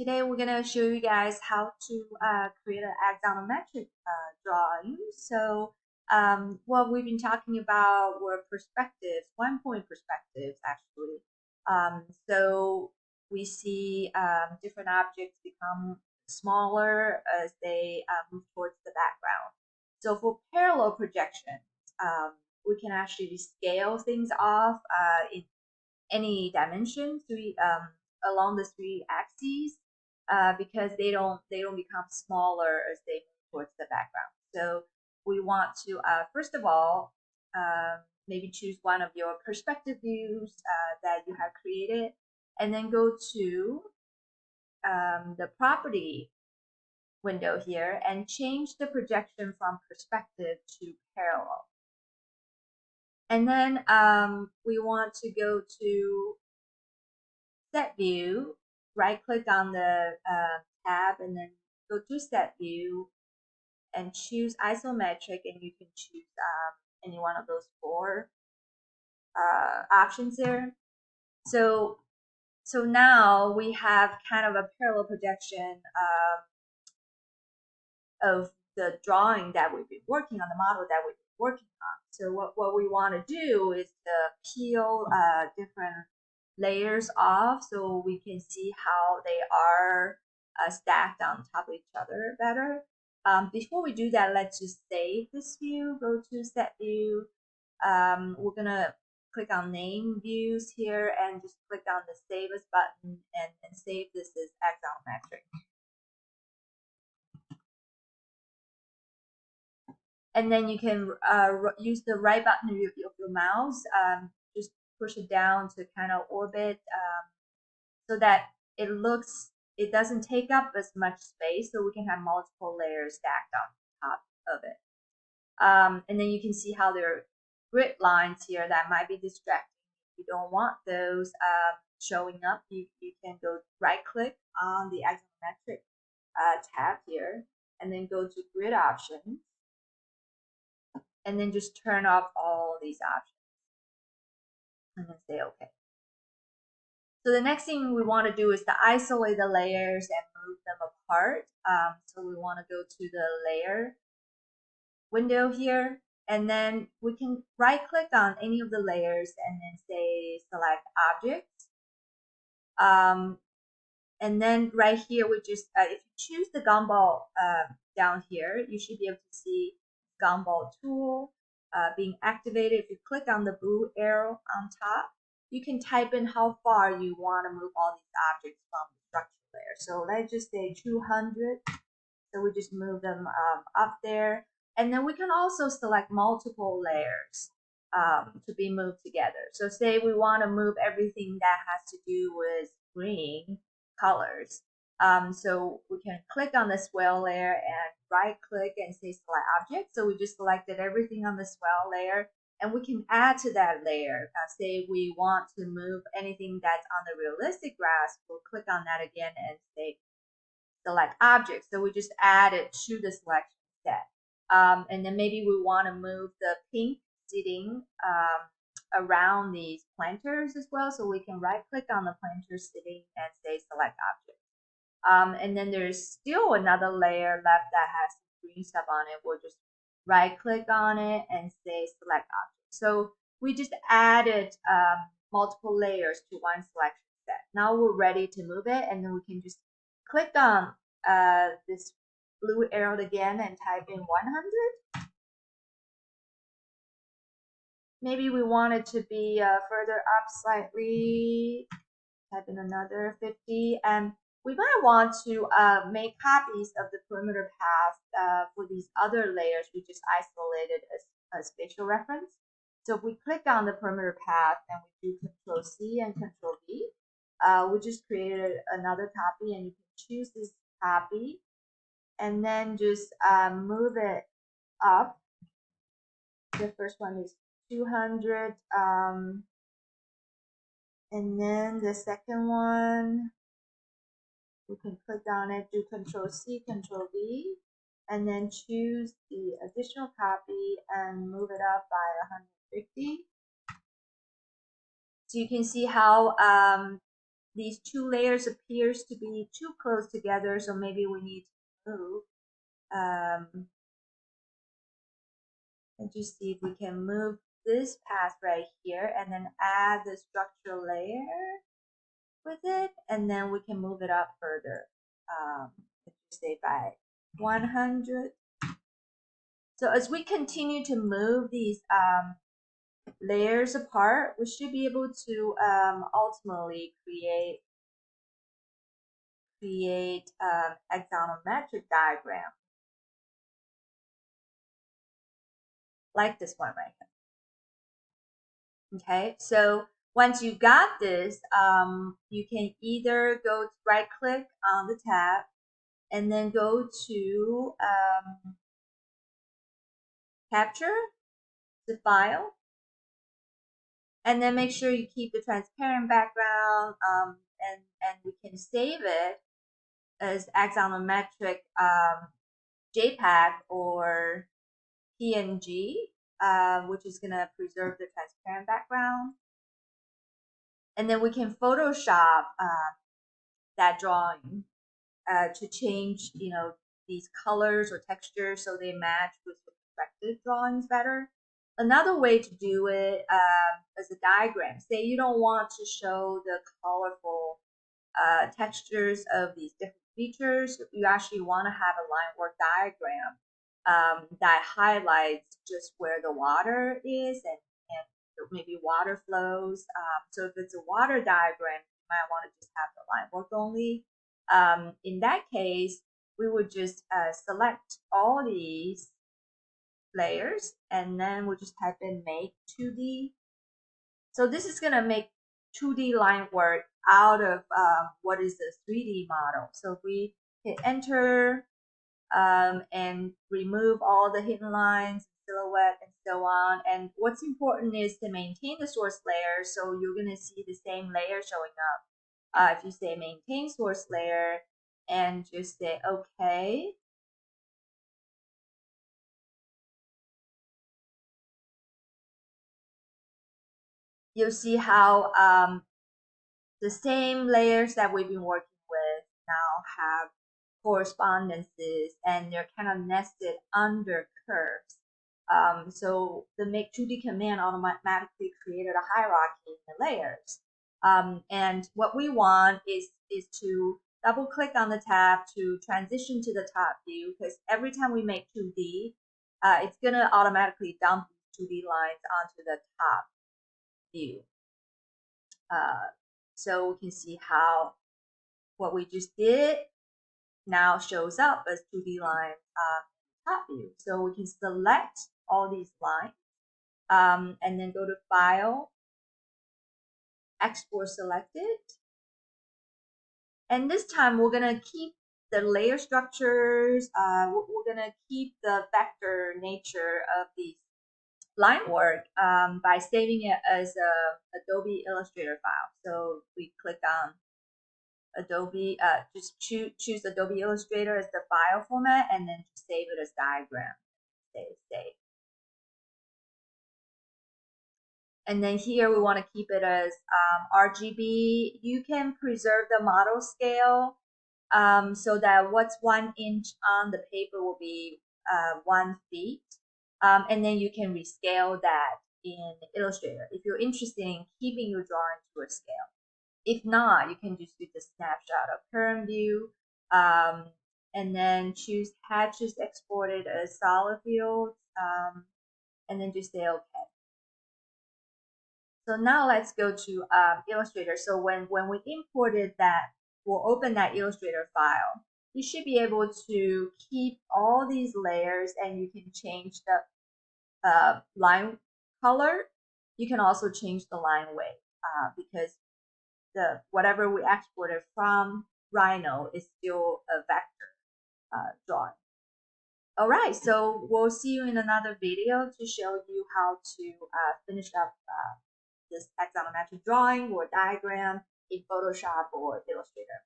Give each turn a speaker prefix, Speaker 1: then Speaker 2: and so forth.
Speaker 1: Today we're gonna show you guys how to create an axonometric drawing. So what we've been talking about were perspectives, 1 point perspectives actually. So we see different objects become smaller as they move towards the background. So for parallel projections, we can actually scale things off in any dimension along the three axes because they don't become smaller as they move towards the background. So we want to first of all maybe choose one of your perspective views that you have created, and then go to the property window here and change the projection from perspective to parallel. And then we want to go to set view, right click on the tab, and then go to set view and choose isometric, and you can choose any one of those four options there. So now we have kind of a parallel projection of the drawing that we've been working on, the model that we've been working on. So what we want to do is to peel different layers off so we can see how they are stacked on top of each other better. Before we do that, let's just save this view. Go to set view. We're gonna click on name views here and just click on the save as button and save this as axonometric. And then you can use the right button of your mouse, just push it down to kind of orbit so that it doesn't take up as much space, so we can have multiple layers stacked on top of it. And then you can see how there are grid lines here that might be distracting. If you don't want those showing up, you can go right click on the axonometric tab here and then go to grid options, and then just turn off all these options and then say OK. So the next thing we want to do is to isolate the layers and move them apart. So we want to go to the layer window here, and then we can right click on any of the layers and then say select objects. And then right here we just if you choose the gumball down here, you should be able to see gumball tool being activated. If you click on the blue arrow on top, you can type in how far you want to move all these objects from the structure layer. So let's just say 200. So we just move them up there. And then we can also select multiple layers to be moved together. So say we want to move everything that has to do with green colors. So we can click on the swell layer and right click and say select object. So we just selected everything on the swell layer, and we can add to that layer. Say we want to move anything that's on the realistic grass, we'll click on that again and say select object. So we just add it to the selection set. And then maybe we want to move the pink seating around these planters as well. So we can right click on the planter seating and say select object. And then there's still another layer left that has green stuff on it. We'll just right click on it and say select object. So we just added multiple layers to one selection set. Now we're ready to move it, and then we can just click on this blue arrow again and type in 100. Maybe we want it to be further up slightly. Type in another 50, and we might want to make copies of the perimeter path for these other layers we just isolated as spatial reference. So if we click on the perimeter path and we do Control C and Control V, we just created another copy, and you can choose this copy and then just move it up. The first one is 200. And then the second one, we can click on it, do Control C, Control V, and then choose the additional copy and move it up by 150. So you can see how these two layers appears to be too close together, so maybe we need to move. And just see if we can move this path right here and then add the structural layer with it, and then we can move it up further. Let's say by 100. So as we continue to move these layers apart, we should be able to ultimately create axonometric diagram like this one right here. Okay, so once you got this, you can either go right click on the tab and then go to capture the file, and then make sure you keep the transparent background, and we can save it as axonometric JPEG or PNG, which is going to preserve the transparent background. And then we can Photoshop that drawing to change, these colors or textures so they match with the perspective drawings better. Another way to do it is a diagram. Say you don't want to show the colorful textures of these different features. You actually want to have a line work diagram that highlights just where the water is and maybe water flows. So if it's a water diagram, you might want to just have the line work only. In that case, we would just select all these layers and then we'll just type in make 2D. So this is going to make 2D line work out of what is the 3D model. So if we hit enter and remove all the hidden lines, silhouette, and so on. And what's important is to maintain the source layer, so you're going to see the same layer showing up. If you say maintain source layer and just say OK, you'll see how the same layers that we've been working with now have correspondences and they're kind of nested under curves. So the make 2D command automatically created a hierarchy in the layers. And what we want is to double click on the tab to transition to the top view, because every time we make 2D, it's going to automatically dump 2D lines onto the top view. So we can see how what we just did now shows up as 2D lines top view. So we can select all these lines and then go to File, Export Selected. And this time we're going to keep the layer structures. We're going to keep the vector nature of these line work by saving it as a Adobe Illustrator file. So we click on Adobe, just choose Adobe Illustrator as the file format and then just save it as diagram. Save. And then here we want to keep it as RGB. You can preserve the model scale so that what's 1 inch on the paper will be 1 feet. And then you can rescale that in Illustrator if you're interested in keeping your drawing to a scale. If not, you can just do the snapshot of current view and then choose hatches exported as solid fields and then just say OK. So now let's go to Illustrator. So when we imported that, we'll open that Illustrator file. You should be able to keep all these layers and you can change the line color. You can also change the line weight because whatever we exported from Rhino is still a vector drawing. All right, so we'll see you in another video to show you how to finish up this axonometric drawing or diagram in Photoshop or Illustrator.